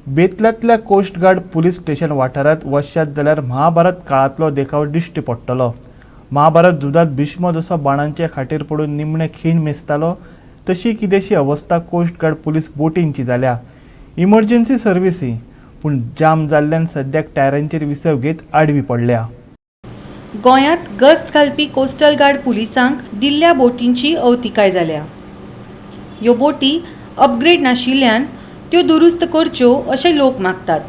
बेतलांतल्या coast guard police station वाठारांत वशात जाल्यार महाभारत काळांतलो देखाव दिश्टी पडटलो। महाभारत झुजांत भीष्म जसो बाणांचे खाटीर पडून निमणे खीण मेजतालो तशी कितेंशी अवस्था कोस्ट गार्ड पुलीस बोटींची जाल्या। इमर्जन्सी सर्विसी पूण जाम जाल्ल्यान सद्याक टायरांचेर विसव घेत आडवी पडल्या। गोंयांत गस्त घालपी कोस्टल गार्ड पुलिसांक दिल्ल्या बोटींची अवतिकाय जाल्या। ह्यो बोटी अपग्रेड नाशिल्ल्यान त्यो दुरुस्त करच्यो अशें लोक मागतात।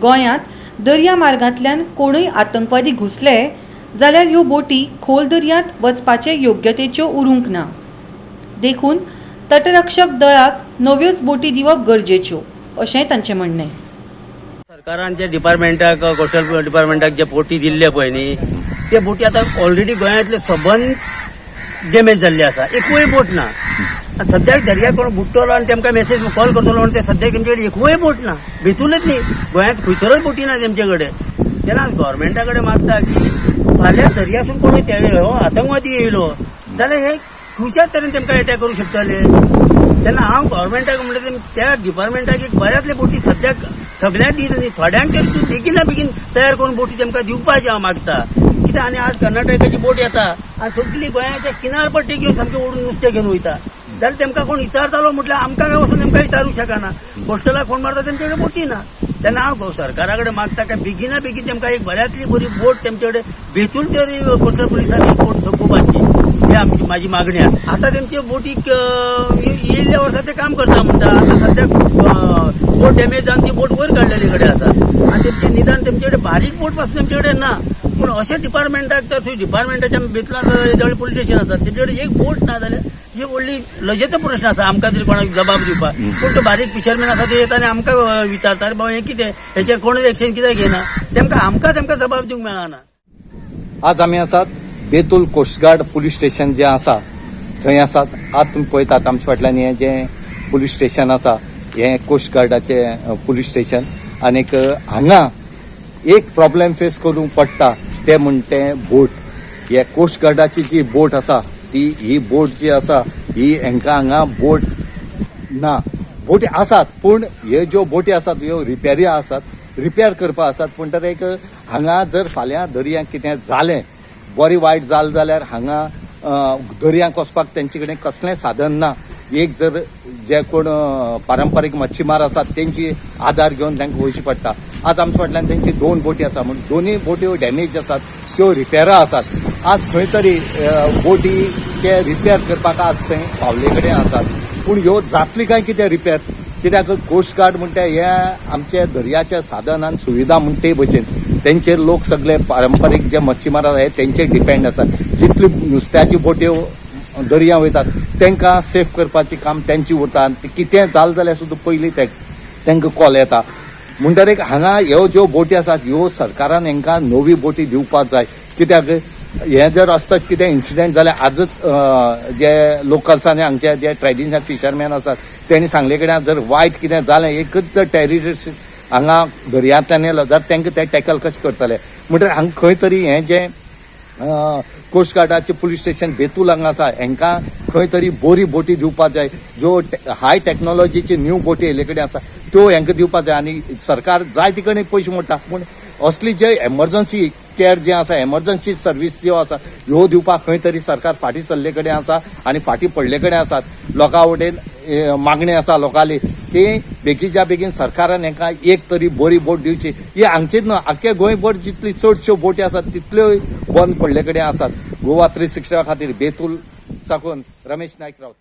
गोंयांत दर्या मार्गांतल्यान कोणूय आतंकवादी घुसले जाल्यार ह्यो बोटी खोल दर्यांत वचपाचे योग्यतेच्यो उरूंक ना। देखून तटरक्षक दळाक नव्योच बोटी दिवप गरजेच्यो अशेंय तांचें म्हणणें। सरकारान जे डिपार्टमेंटाक कोस्टल डिपार्टमेंटाक जे बोटी दिल्ले पळय न्ही ते बोटी आता ऑलरेडी गोंयांतले सबंद डॅमेज जाल्ले आसा, एकूय बोट ना। सद्याक दर्याक कोण बुडटलो आनी तेमकां मेसेज कॉल करतलो म्हणून ते सद्याक तेमचे कडेन एकूय बोट ना, भितूरच न्ही गोंयांत खंयसरूच बोटी ना तेमचे कडेन। तेन्ना गव्हर्मेंटा कडेन मागता की फाल्यां दर्यासून कोणूय तेळ्ळो आतंकवादी येयलो जाल्यार हे खंयच्याच तरेन तेमकां अटॅक करूंक शकतले। तेन्ना हांव गव्हर्मेंटाक म्हणटा त्या डिपार्टमेंटाक एक बऱ्यातले बोटी सद्याक सगळ्यांक दिना न्ही, थोड्यांक तरी बेगिना बेगीन तयार करून बोटी तेमकां दिवपाचें हांव मागता। कित्याक आनी आज कर्नाटकाची बोट येता आनी सगळी गोंयाच्या किनार पट्टी घेवन सामकें ओडून नुस्तें घेवन वयता जाल्यार तेमकां कोण विचारतालो म्हटल्यार आमकां काय वचून तेमकां विचारूंक शकना। कोस्टलाक फोन मारता तेमचे कडेन बोटी ना। तेन्ना हांव सरकारा कडेन मागता काय बेगिना बेगीन तेमकां एक बऱ्यांतली बरी बोट तेमचे कडेन बेतूल तरी कोस्टल पुलिसांनी बोट सोपोवपाची ही म्हाजी मागणी आसा। आतां तेमचे बोटीक येयल्ल्या वर्सा ते काम करता म्हणटा, आतां सद्याक बोट डॅमेज जावन ती बोट वयर काडलेली कडेन आसा आनी तेमचे निदान तेमचे कडेन बारीक बोट पासून तेमचे कडेन ना। पूण अशें डिपार्टमेंटाक तर थंय डिपार्टमेंटाच्या बेतलांत पुलीस स्टेशन आसा तेजे कडेन एक बोट ना जाल्यार ही व्हडली लजेचो प्रश्न आसा। आमकां तरी कोणाक जबाब दिवपाक पूण तो बारीक फिशरमॅन आसा ते येता आनी आमकां विचारता बाबा हें कितें, हेचेर कोणूच एक्शन कित्याक घेना, तेमकां जबाब दिवंक मेळना। आज आमी आसात Betul coast guard police station जे आसा थंय आसात। आज तुमी पळयतात आमच्या फाटल्यान हें जें पुलीस स्टेशन आसा हें कोस्ट गार्डाचें पुलीस स्टेशन। आनीक हांगा एक प्रॉब्लेम फेस करूंक पडटा ते म्हणटे बोट। हे कोस्ट गार्डाची जी बोट आसा ही बोट जी आसा ही हांकां हांगा बोट ना। बोटी आसात पूण ह्यो ज्यो बोटी आसात ह्यो रिपेरी आसात, रिपेर करपा आसात। पूण तर एक हांगा जर फाल्यां दर्यांक कितें जालें बरी वायट जालें जाल्यार हांगा दर्यांक वचपाक तेंचे कडेन कसलें साधन ना। एक जर जे कोण पारंपारीक मच्छीमार आसात तेंची आधार घेवन तांकां वयचें पडटा। आज आमच्या फाटल्यान तेंची 2 बोटी आसा म्हण दोनूय बोट्यो डॅमेज आसात, त्यो रिपेरा आसात। आज खंय तरी बोटी ते रिपेर करपाक आज थंय पावले कडेन आसात पूण ह्यो जातली काय कितें रिपेर, कित्याक कोस्ट गार्ड म्हणटा हे आमचे दर्याचे साधन आनी सुविधा म्हणटा ते भशेन तेंचेर लोक सगळे पारंपारीक जे मच्छीमार आसा हे तेंचेर डिपेंड आसात। जितली नुस्त्याची बोट्यो दर्या वयतात तांकां सेफ करपाचें काम तेंची उरता आनी कितें जालें जाल्यार सुद्दां पयलीं तांकां कॉल येता। म्हणटरीक हांगा ह्यो ज्यो बोटी आसात ह्यो सरकारान हांकां नवी बोटी दिवपाक जाय। कित्याक हें जर असताच कितें इन्सिडेंट जाल्यार आजच जे लोकल्स आनी हांगचे जे ट्रेडिशनल फिशरमॅन आसात तेणी सांगले कडेन जर वायट कितें जालें एकच जर टेररिस्ट हांगा दर्यांतल्यान येयलो जाल्यार तांकां ते टॅकल कशें करतले। म्हणटकीर हांगा खंय तरी हें जें कोस्ट गार्डाचे पुलीस स्टेशन बेतूल हांगा आसा हांकां खंय तरी बरी बोटी दिवपाक जाय। ज्यो हाय टेक्नॉलॉजीची न्यू बोटी येयले कडेन आसा त्यो हांकां दिवपाक जाय। आनी सरकार जाय ते कडेन पयशे मोडटा पूण असली जे एमर्जन्सी केअर जे आसा एमर्जन्सी सर्वीस ज्यो आसा ह्यो दिवपाक खंय तरी सरकार फाटीं सरले कडेन आसा आनी फाटीं पडले कडेन आसात। लोकां कडेन मागणी आसा लोकांली की बेगीच्या बेगीन सरकारान हांकां एक तरी बरी बोट दिवची। ही हांगचीच न्हू आख्खे गोंयभर जितली चडश्यो बोटी आसात तितल्योय बंद पडले कडेन आसात। गोवा 360 खातीर बेतूल साकून रमेश नायक रावत।